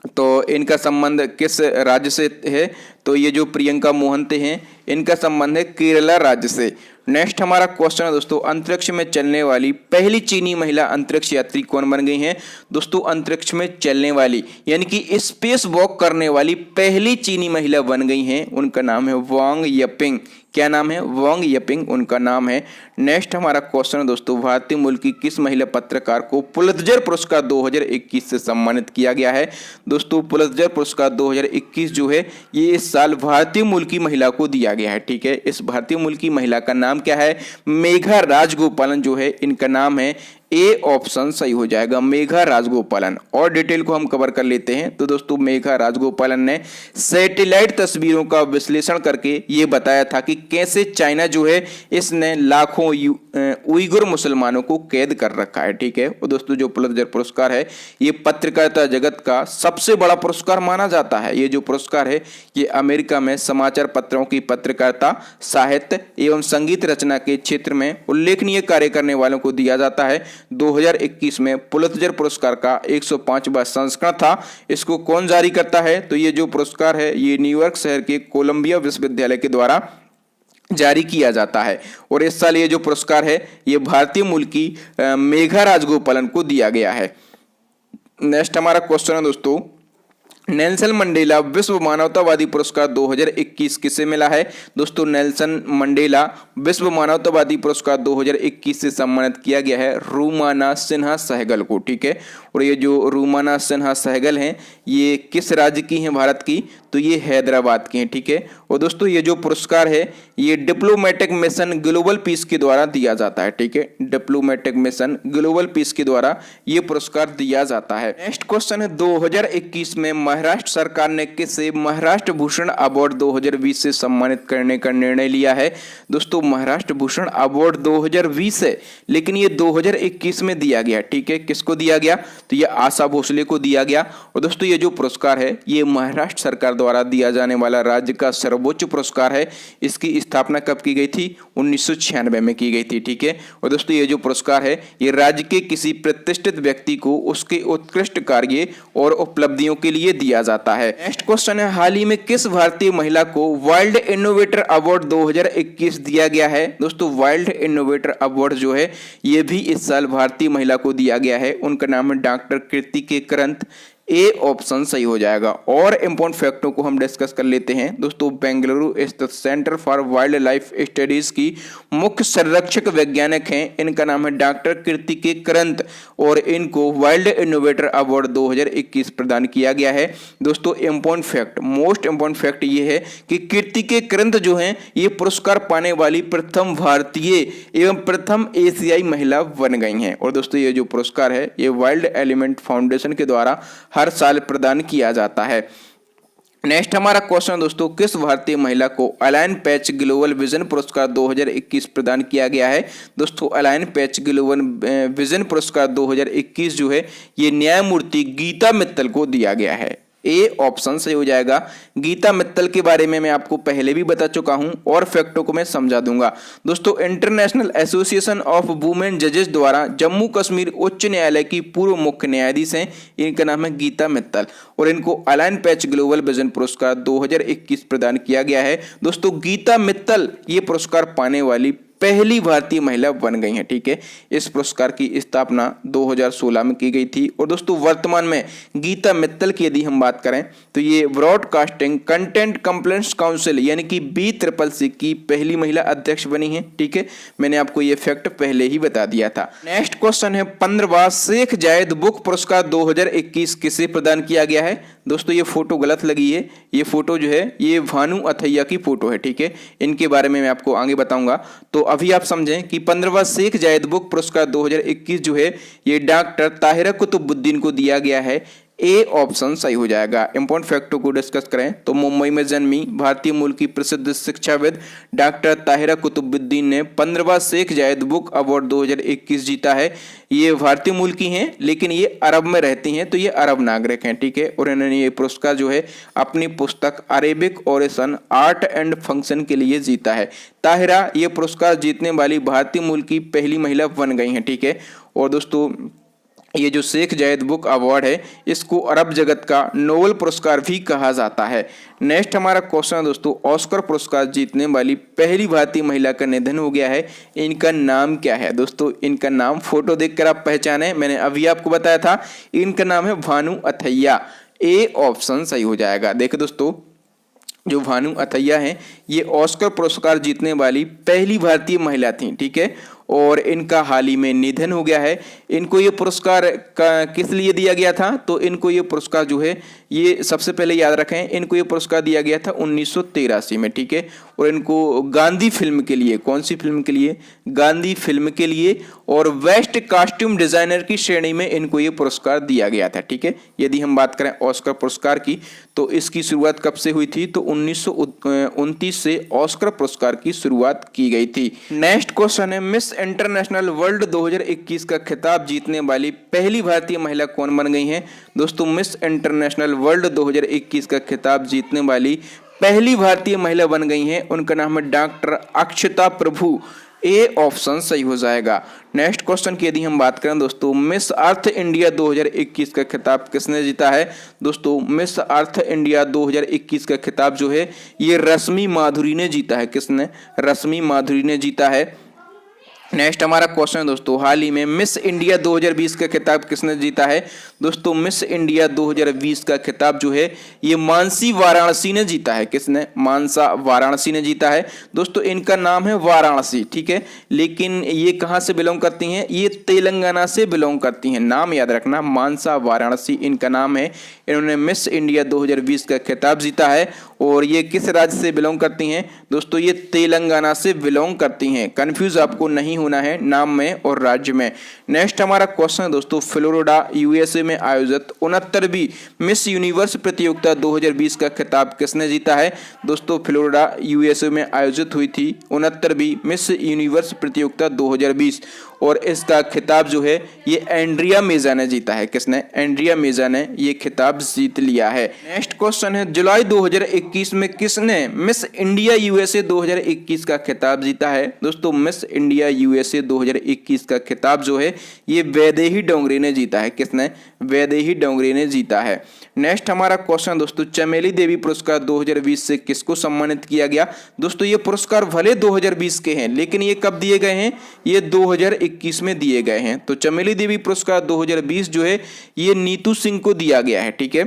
तो इनका संबंध किस राज्य से है? तो ये जो प्रियंका मोहंते हैं इनका संबंध है केरला राज्य से। नेक्स्ट हमारा क्वेश्चन है दोस्तों, अंतरिक्ष में चलने वाली पहली चीनी महिला अंतरिक्ष यात्री कौन बन गई हैं? दोस्तों अंतरिक्ष में चलने वाली यानी कि स्पेस वॉक करने वाली पहली चीनी महिला बन गई हैं, उनका नाम है वांग यपिंग। क्या नाम है? वांग यपिंग उनका नाम है। नेक्स्ट हमारा क्वेश्चन है दोस्तों, भारतीय मूल की किस महिला पत्रकार को पुलित्जर पुरस्कार 2021 से सम्मानित किया गया है? दोस्तों पुलित्जर पुरस्कार 2021 जो है ये इस साल भारतीय मूल की महिला को दिया गया है, ठीक है। इस भारतीय मूल की महिला का नाम क्या है? मेघा राजगोपालन जो है इनका नाम है। ए ऑप्शन सही हो जाएगा, मेघा राजगोपालन। और डिटेल को हम कवर कर लेते हैं। तो दोस्तों मेघा राजगोपालन ने सैटेलाइट तस्वीरों का विश्लेषण करके ये बताया था कि कैसे चाइना जो है इसने लाखों उइगुर मुसलमानों को कैद कर रखा है, ठीक है। और दोस्तों जो पुलित्जर पुरस्कार है ये पत्रकारिता जगत का सबसे बड़ा पुरस्कार माना जाता है। ये जो पुरस्कार है ये अमेरिका में समाचार पत्रों की पत्रकारिता, साहित्य एवं संगीत रचना के क्षेत्र में उल्लेखनीय कार्य करने वालों को दिया जाता है। 2021 में पुलित्जर पुरस्कार का 105वां संस्करण था। इसको कौन जारी करता है? तो ये जो पुरस्कार है ये न्यूयॉर्क शहर के कोलंबिया विश्वविद्यालय के द्वारा जारी किया जाता है। और इस साल ये जो पुरस्कार है ये भारतीय मूल की मेघा राजगोपालन को दिया गया है। नेक्स्ट हमारा क्वेश्चन है दोस्तों, नेल्सन मंडेला विश्व मानवतावादी पुरस्कार 2021 किसे मिला है? दोस्तों नेल्सन मंडेला विश्व मानवतावादी पुरस्कार 2021 से सम्मानित किया गया है रूमाना सिन्हा सहगल को, ठीक है। और ये जो रूमाना सिन्हा सहगल हैं ये किस राज्य की हैं भारत की? तो ये हैदराबाद की हैं, ठीक है। और दोस्तों ये जो पुरस्कार है ये डिप्लोमेटिक मिशन ग्लोबल पीस के द्वारा दिया जाता है, ठीक है। डिप्लोमेटिक मिशन ग्लोबल पीस के द्वारा ये पुरस्कार दिया जाता है। नेक्स्ट क्वेश्चन है, 2021 में महाराष्ट्र सरकार ने किसे महाराष्ट्र भूषण अवार्ड 2020 से सम्मानित करने का निर्णय लिया है? दोस्तों महाराष्ट्र भूषण अवार्ड 2020 है लेकिन ये 2021 में दिया गया, ठीक है। किसको दिया गया? तो ये आशा भोसले को दिया गया। और दोस्तों ये जो पुरस्कार है ये महाराष्ट्र सरकार द्वारा दिया जाने वाला राज्य का सर्वोच्च पुरस्कार है। इसकी स्थापना कब की गई थी? 1996 में की गई थी, ठीक है। और दोस्तों ये जो पुरस्कार है ये राज्य के किसी प्रतिष्ठित व्यक्ति को उसके उत्कृष्ट कार्य और उपलब्धियों के लिए दिया जाता है। नेक्स्ट क्वेश्चन है, हाल ही में किस भारतीय महिला को वाइल्ड इनोवेटर अवार्ड 2021 दिया गया है? दोस्तों वाइल्ड इनोवेटर अवार्ड जो है ये भी इस साल भारतीय महिला को दिया गया है। उनका नाम है डॉक्टर कीर्ति के करंत। ए ऑप्शन सही हो जाएगा। और इंपॉर्टेंट फैक्टों को हम डिस्कस कर लेते हैं दोस्तों। बेंगलुरु स्थित centre for wild life studies की मुख्य संरक्षक वैज्ञानिक हैं, इनका नाम है डॉक्टर कीर्ति के करंत और इनको वाइल्ड इनोवेटर अवार्ड 2021 प्रदान किया गया है। दोस्तों important fact, most important fact ये है कि कीर्ति के करंत जो हैं ये पुरस्कार पाने वाली प्रथम भारतीय एवं प्रथम एशियाई महिला बन गई हैं। और दोस्तों ये जो पुरस्कार है ये वाइल्ड एलिमेंट फाउंडेशन के द्वारा हर साल प्रदान किया जाता है। नेक्स्ट हमारा क्वेश्चन दोस्तों, किस भारतीय महिला को अलाइन पैच ग्लोबल विजन पुरस्कार 2021 प्रदान किया गया है? दोस्तों अलाइन पैच ग्लोबल विजन पुरस्कार 2021 जो है ये न्यायमूर्ति गीता मित्तल को दिया गया है। ए ऑप्शन सही हो जाएगा। गीता मित्तल के बारे में मैं आपको पहले भी बता चुका हूं और फैक्टों को मैं समझा दूंगा। दोस्तों इंटरनेशनल एसोसिएशन ऑफ वुमेन जजेस द्वारा जम्मू कश्मीर उच्च न्यायालय की पूर्व मुख्य न्यायाधीश हैं, इनका नाम है गीता मित्तल और इनको अलाइन पैच ग्लोबल विजन पुरस्कार 2021 प्रदान किया गया है। दोस्तों गीता मित्तल ये पुरस्कार पाने वाली पहली भारतीय महिला बन गई हैं। ठीक है, इस पुरस्कार की स्थापना 2016 में की गई थी। और दोस्तों वर्तमान में गीता मित्तल की यदि हम बात करें तो ये ब्रॉडकास्टिंग कंटेंट कंप्लेंट्स काउंसिल यानी कि BCCC की पहली महिला अध्यक्ष बनी है। ठीक है, मैंने आपको ये फैक्ट पहले ही बता दिया था। नेक्स्ट क्वेश्चन है 15वां शेख जायद बुक पुरस्कार 2021 किसे प्रदान किया गया है। दोस्तों ये फोटो गलत लगी है, ये फोटो जो है ये भानु अथैया की फोटो है। ठीक है, इनके बारे में मैं आपको आगे बताऊंगा। तो अभी आप समझें कि 15वां शेख जायद बुक पुरस्कार 2021 जो है ये डॉक्टर ताहिरा कुतुबुद्दीन को दिया गया है। ए ऑप्शन सही हो जाएगा। इंपॉर्टेंट फैक्टों को डिस्कस करें तो मुंबई में जन्मी भारतीय मूल की प्रसिद्ध शिक्षाविद डॉक्टर ताहिरा कुतुबुद्दीन ने 15वां शेख जायद बुक अवार्ड 2021 जीता है। ये भारतीय मूल की हैं लेकिन ये अरब में रहती हैं, तो ये अरब नागरिक हैं। ठीक है, और इन्होंने ये पुरस्कार जो है अपनी पुस्तक Arabic oration art and function के लिए जीता है। ताहिरा ये पुरस्कार जीतने वाली भारतीय मूल की पहली महिला बन गई हैं। ठीक है, और दोस्तों ये जो शेख जायद बुक अवार्ड है इसको अरब जगत का नोबेल पुरस्कार भी कहा जाता है। नेक्स्ट हमारा क्वेश्चन है दोस्तों, ऑस्कर पुरस्कार जीतने वाली पहली भारतीय महिला का निधन हो गया है, इनका नाम क्या है। दोस्तों इनका नाम फोटो देखकर आप पहचाने, मैंने अभी आपको बताया था, इनका नाम है भानु अथैया। ए ऑप्शन सही हो जाएगा। देखो दोस्तों जो भानु अथैया हैं ये ऑस्कर पुरस्कार जीतने वाली पहली भारतीय महिला थी। ठीक है, और इनका हाल ही में निधन हो गया है। इनको ये पुरस्कार किस लिए दिया गया था, तो इनको ये पुरस्कार जो है ये सबसे पहले याद रखें, इनको ये पुरस्कार दिया गया था 1983 में। ठीक है, और इनको गांधी फिल्म के लिए, कौन सी फिल्म के लिए, गांधी फिल्म के लिए, और बेस्ट कॉस्ट्यूम डिजाइनर की श्रेणी में इनको ये पुरस्कार दिया गया था। ठीक है, यदि हम बात करें ऑस्कर पुरस्कार की तो इसकी शुरुआत कब से हुई थी, तो 1929 से ऑस्कर पुरस्कार की शुरुआत की गई थी। नेक्स्ट क्वेश्चन है मिस इंटरनेशनल वर्ल्ड 2021 का खिताब जीतने वाली पहली भारतीय महिला कौन बन गई हैं। दोस्तों मिस इंटरनेशनल वर्ल्ड 2021 का खिताब जीतने वाली पहली भारतीय महिला बन गई हैं, उनका नाम है doctor Akshata Prabhu. A option सही हो जाएगा। नेक्स्ट क्वेश्चन की यदि हम बात करें दोस्तों, मिस अर्थ इंडिया 2021 का खिताब किसने जीता है। दोस्तों मिस अर्थ इंडिया 2021 का खिताब जो है ये रश्मि माधुरी ने जीता है। किसने, रश्मि माधुरी ने जीता है। नेक्स्ट हमारा क्वेश्चन है दोस्तों, हाल ही में मिस इंडिया 2020 का खिताब किसने जीता है। दोस्तों मिस इंडिया 2020 का खिताब जो है ये मानसी वाराणसी ने जीता है। किसने, मानसा वाराणसी ने जीता है। दोस्तों इनका नाम है वाराणसी। ठीक है, लेकिन ये कहाँ से बिलोंग करती हैं, ये तेलंगाना से बिलोंग करती हैं। नाम याद रखना, मानसा वाराणसी इनका नाम है। इन्होंने मिस इंडिया 2020 का खिताब जीता है और ये किस राज्य से बिलोंग करती हैं। दोस्तों ये तेलंगाना से बिलोंग करती हैं। कंफ्यूज आपको नहीं होना है नाम में और राज्य में। नेक्स्ट हमारा क्वेश्चन है दोस्तों, फ्लोरिडा USA में आयोजित 69वीं मिस यूनिवर्स प्रतियोगिता 2020 का खिताब किसने जीता है। दोस्तों फ्लोरिडा USA में आयोजित हुई थी 69वीं मिस यूनिवर्स प्रतियोगिता 2020 और इसका खिताब जो है ये एंड्रिया मेजा ने जीता है। किसने, एंड्रिया मेजा ने ये खिताब जीत लिया है। नेक्स्ट क्वेश्चन है, जुलाई 2021 में किसने मिस इंडिया USA 2021 का खिताब जीता है। दोस्तों मिस इंडिया USA 2021 का खिताब जो है ये वैदेही डोंगरे ने जीता है। किसने, वैदेही डोंगरे ने जीता है। नेक्स्ट हमारा क्वेश्चन दोस्तों, चमेली देवी पुरस्कार 2020 से किसको सम्मानित किया गया। दोस्तों ये पुरस्कार भले 2020 के हैं लेकिन ये कब दिए गए हैं, ये 2021 में दिए गए हैं। तो चमेली देवी पुरस्कार 2020 जो है ये नीतू सिंह को दिया गया है। ठीक है,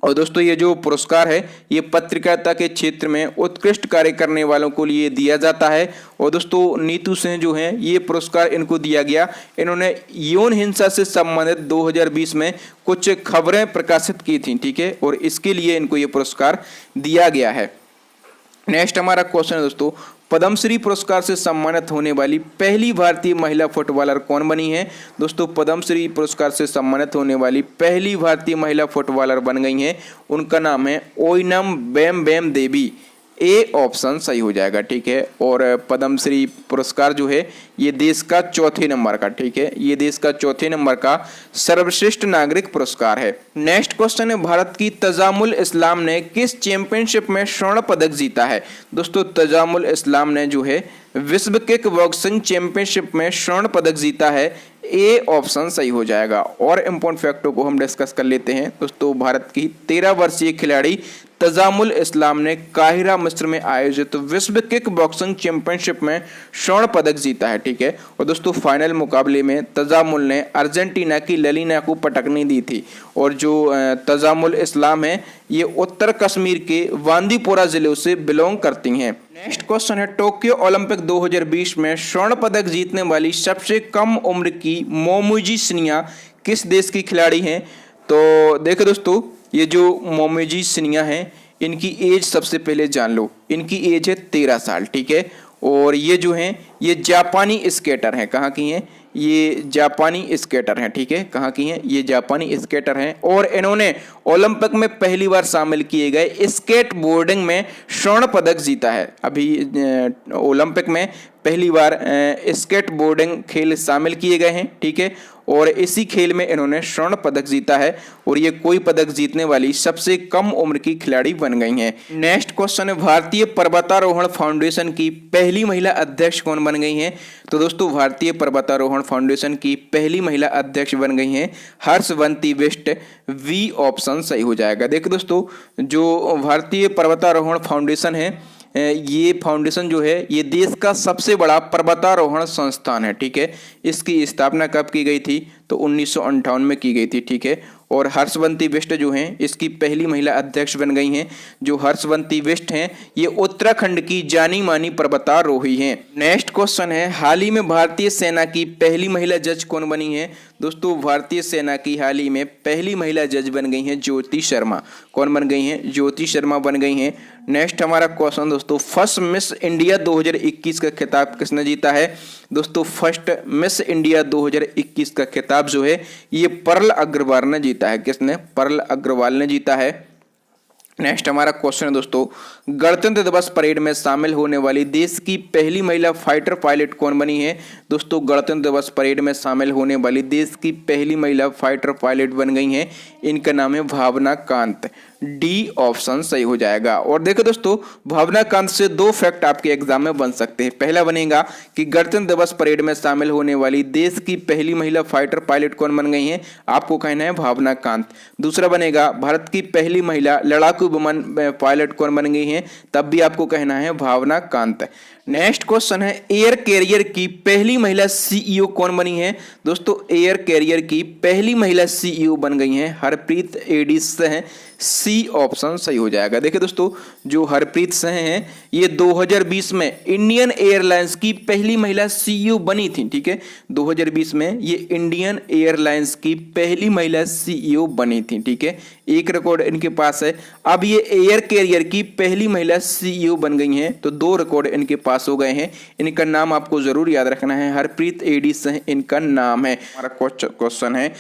और दोस्तों ये जो पुरस्कार है ये पत्रकारिता के क्षेत्र में उत्कृष्ट कार्य करने वालों को लिए दिया जाता है। और दोस्तों नीतू सिंह जो हैं ये पुरस्कार इनको दिया गया, इन्होंने यौन हिंसा से संबंधित 2020 में कुछ खबरें प्रकाशित की थी। ठीक है, और इसके लिए इनको ये पुरस्कार दिया गया है। नेक्स्ट हमारा क्वेश्चन है दोस्तों, पद्मश्री पुरस्कार से सम्मानित होने वाली पहली भारतीय महिला फुटबॉलर कौन बनी है। दोस्तों पद्मश्री पुरस्कार से सम्मानित होने वाली पहली भारतीय महिला फुटबॉलर बन गई हैं, उनका नाम है ओइनम बेम बेम देवी। ए ऑप्शन सही हो जाएगा। ठीक है, और पद्मश्री पुरस्कार जो है ये देश का चौथे नंबर का, ठीक है, ये देश का चौथे नंबर का सर्वश्रेष्ठ नागरिक पुरस्कार है। नेक्स्ट क्वेश्चन है, भारत की तजामुल इस्लाम ने किस चैंपियनशिप में स्वर्ण पदक जीता है। दोस्तों तजामुल इस्लाम ने जो है विश्व किक बॉक्सिंग चैंपियनशिप में स्वर्ण पदक जीता है। ए ऑप्शन सही हो जाएगा। और इम्पोर्टेंट फैक्टों को हम डिस्कस कर लेते हैं दोस्तों, भारत की 13 वर्षीय खिलाड़ी तजामुल इस्लाम ने काहिरा मिस्र में आयोजित विश्व किक बॉक्सिंग चैंपियनशिप में स्वर्ण पदक जीता है। ठीक है, और दोस्तों फाइनल मुकाबले में तजामुल ने अर्जेंटीना की लेलिना को पटकनी दी थी। और जो तजामुल इस्लाम है ये उत्तर कश्मीर के बांदीपोरा जिले से बिलोंग करती हैं। नेक्स्ट क्वेश्चन है, टोक्यो ओलंपिक 2020 में स्वर्ण पदक जीतने वाली सबसे कम उम्र की मोमिजी सिन्हा किस देश की खिलाड़ी हैं? तो देखो दोस्तों, ये जो मोमिजी सिन्हा हैं इनकी एज सबसे पहले जान लो। इनकी एज है 13 साल। ठीक है, और ये जो हैं ये जापानी स्केटर हैं। कहाँ की हैं? ये जापानी स्केटर हैं। ठीक है, कहाँ की हैं? ये जापानी स्केटर हैं और इन्होंने ओलंपिक में पहली बार शामिल किए गए स्केट बोर्डिंग में स्वर्ण पदक जीता है। अभी ओलंपिक में पहली बार स्केट बोर्डिंग खेल शामिल किए गए हैं। ठीक है, और इसी खेल में इन्होंने स्वर्ण पदक जीता है और ये कोई पदक जीतने वाली सबसे कम उम्र की खिलाड़ी बन गई हैं। नेक्स्ट क्वेश्चन है, भारतीय पर्वतारोहण फाउंडेशन की पहली महिला अध्यक्ष कौन बन गई हैं? तो दोस्तों भारतीय पर्वतारोहण फाउंडेशन की पहली महिला अध्यक्ष बन गई हैं हर्षवंती बिष्ट। वी ऑप्शन सही हो जाएगा। देखो दोस्तों, जो भारतीय पर्वतारोहण फाउंडेशन है ये फाउंडेशन जो है ये देश का सबसे बड़ा पर्वतारोहण संस्थान है। ठीक है, इसकी स्थापना कब की गई थी? तो 1958 में की गई थी। ठीक है, और हर्षवंती बिष्ट जो हैं इसकी पहली महिला अध्यक्ष बन गई हैं। जो हर्षवंती बिष्ट हैं ये उत्तराखंड की जानी मानी पर्वतारोही हैं। नेक्स्ट क्वेश्चन है, हाल ही में भारतीय सेना की पहली महिला जज कौन बनी है? दोस्तों भारतीय सेना की हाल ही में पहली महिला जज बन गई हैं ज्योति शर्मा। कौन बन गई हैं? ज्योति शर्मा बन गई हैं। नेक्स्ट हमारा क्वेश्चन दोस्तों, फर्स्ट मिस इंडिया 2021 का खिताब किसने जीता है? दोस्तों फर्स्ट मिस इंडिया 2021 का खिताब जो है ये परल अग्रवाल ने जीता है। किसने? परल अग्रवाल ने जीता है। नेक्स्ट हमारा क्वेश्चन है दोस्तों, गणतंत्र दिवस परेड में शामिल होने वाली देश की पहली महिला फाइटर पायलट कौन बनी है? दोस्तों गणतंत्र दिवस परेड में शामिल होने वाली देश की पहली महिला फाइटर पायलट बन गई हैं। इनका नाम है भावना कांत। डी ऑप्शन सही हो जाएगा। और देखो दोस्तों, भावना कांत से दो फैक्ट आपके एग्जाम में बन सकते हैं। पहला बनेगा कि गणतंत्र दिवस परेड में शामिल होने वाली देश की पहली महिला फाइटर पायलट कौन बन गई हैं? आपको कहना है भावना कांत। दूसरा बनेगा भारत की पहली महिला लड़ाकू विमान पायलट कौन बन गई हैं? तब भी आपको कहना है भावना कांत। नेक्स्ट क्वेश्चन है, एयर कैरियर की पहली महिला सीईओ कौन बनी है? दोस्तों एयर कैरियर की पहली महिला सीईओ बन गई हैं Harpreet A De Singh. C option सही हो जाएगा। देखिए दोस्तों, जो हरप्रीत सिंह हैं ये 2020 में इंडियन एयरलाइंस की पहली महिला सीईओ बनी थी। ठीक है, 2020 में ये इंडियन एयरलाइंस की पहली महिला सीईओ बनी थी। ठीक है, एक रिकॉर्ड इनके पास है। अब ये एयर कैरियर की पहली महिला सीईओ बन गई हैं तो 2 रिकॉर्ड इनके पास हो गए हैं। इनका नाम आपको जरूर याद रखना है, हरप्रीत एडी सिंह इनका नाम है। हमारा क्वेश्चन है,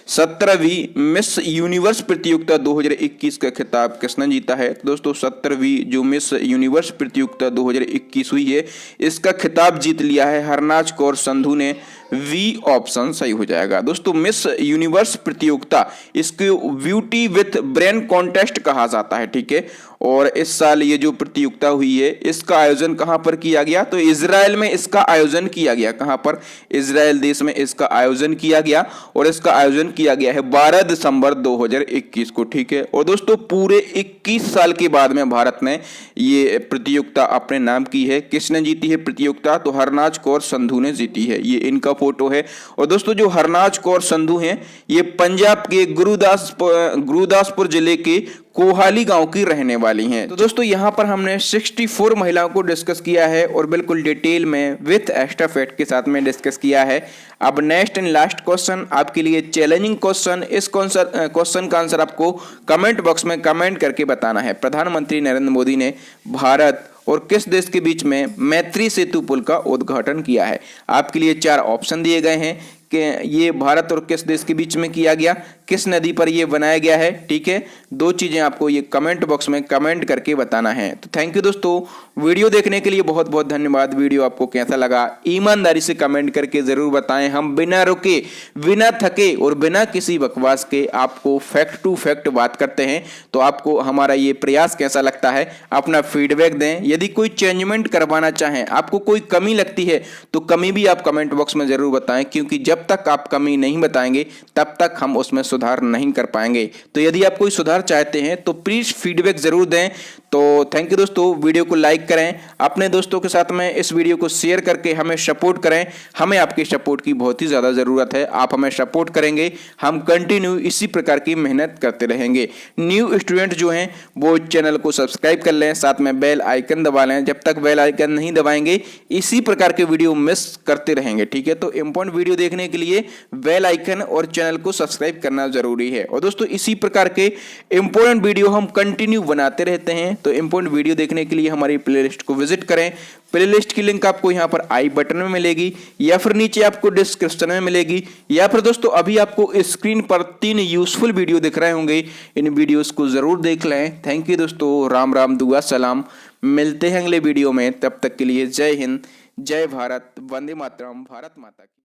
17वीं मिस यूनिवर्स प्रतियोगिता 2021 का खिताब किसने जीता है? दोस्तों 17वीं जो मिस यूनिवर्स प्रतियोगिता 2021 हुई है इसका खिताब जीत लिया है हरनाज कौर संधू ने। वी ऑप्शन सही हो जाएगा। दोस्तों मिस यूनिवर्स प्रतियोगिता इसको ब्यूटी विथ ब्रेन कॉन्टेस्ट कहा जाता है। ठीक है, और इस साल ये जो प्रतियोगिता हुई है इसका आयोजन कहां पर किया गया? तो इजराइल में इसका आयोजन किया गया। कहां पर? इजराइल देश में इसका आयोजन किया गया और इसका आयोजन किया गया है 12 दिसंबर 2021 को। ठीक है, और दोस्तों पूरे 21 साल के बाद में भारत ने ये प्रतियोगिता अपने नाम की है। किसने जीती है प्रतियोगिता? तो हरनाज कौर संधू ने जीती है। ये इनका फोटो है। और दोस्तों जो हरनाज कौर संधू हैं ये पंजाब के गुरुदासपुर जिले के कोहाली गांव की रहने वाली हैं। तो दोस्तों यहां पर हमने 64 महिलाओं को डिस्कस किया है और बिल्कुल डिटेल में विथ एक्स्ट्रा फैक्ट के साथ में डिस्कस किया है। अब नेक्स्ट एंड लास्ट क्वेश्चन आपके लिए चैलेंजिंग क्वेश्चन। इस क्वेश्चन का आंसर आपको कमेंट बॉक्स में कमेंट करके बताना है। प्रधानमंत्री नरेंद्र मोदी ने भारत और किस देश के बीच में मैत्री सेतु पुल का उद्घाटन किया है? आपके लिए 4 ऑप्शन दिए गए हैं कि ये भारत और किस देश के बीच में किया गया, किस नदी पर ये बनाया गया है। ठीक है, 2 चीजें आपको ये कमेंट बॉक्स में कमेंट करके बताना है। तो थैंक यू दोस्तों, वीडियो देखने के लिए बहुत बहुत धन्यवाद। वीडियो आपको कैसा लगा ईमानदारी से कमेंट करके जरूर बताएं। हम बिना रुके, बिना थके और बिना किसी बकवास के आपको फैक्ट टू फैक्ट बात करते हैं। तो आपको हमारा ये प्रयास कैसा लगता है अपना फीडबैक दें। यदि कोई चेंजमेंट करवाना चाहें, आपको कोई कमी लगती है तो कमी भी आप कमेंट बॉक्स में जरूर बताएं, क्योंकि जब तक आप कमी नहीं बताएंगे तब तक हम उसमें सुधार नहीं कर पाएंगे। तो यदि आप कोई सुधार चाहते हैं तो प्लीज़ फीडबैक ज़रूर दें। तो थैंक यू दोस्तों, वीडियो को लाइक करें, अपने दोस्तों के साथ में इस वीडियो को शेयर करके हमें सपोर्ट करें। हमें आपकी सपोर्ट की बहुत ही ज़्यादा ज़रूरत है। आप हमें सपोर्ट करेंगे, हम कंटिन्यू इसी प्रकार की मेहनत करते रहेंगे। न्यू स्टूडेंट जो हैं वो चैनल को सब्सक्राइब कर लें, साथ में बेल आइकन दबा लें। जब तक बेल आइकन नहीं दबाएंगे इसी प्रकार के वीडियो मिस करते रहेंगे, ठीक है। तो इंपॉर्टेंट वीडियो देखने के लिए बेल आइकन और चैनल को सब्सक्राइब करना जरूरी है। और दोस्तों इसी प्रकार के इंपॉर्टेंट वीडियो हम कंटिन्यू बनाते रहते हैं। तो इंपॉर्टेंट वीडियो देखने के लिए हमारी प्लेलिस्ट को विजिट करें। प्लेलिस्ट की लिंक आपको यहां पर आई बटन में मिलेगी या फिर नीचे आपको डिस्क्रिप्शन में मिलेगी, या फिर दोस्तों अभी आपको स्क्रीन पर 3 यूजफुल वीडियो दिख रहे होंगे, इन वीडियोस को जरूर देख लें। थैंक यू दोस्तों, राम राम, दुआ सलाम। मिलते हैं अगले वीडियो में, तब तक के लिए जय हिंद, जय भारत, वंदे मातरम, भारत माता की।